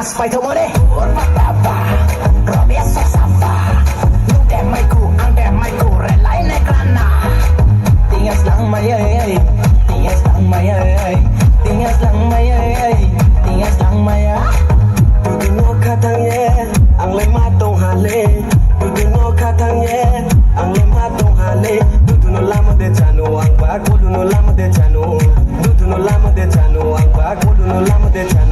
mas pai tu more Urma baba Robia so samba Nude mai ku ande mai ku relay ne krana Tingas lang mayay Tingas lang mayay Tingas lang mayay Tingas lang mayay Dudu no katang ye ang le matong hale Dudu no katang ye ang le matong hale Dudu no lama de chano ang bag Dudu no lama de chano Dudu no lama de chano ang bag Dudu no lama de chano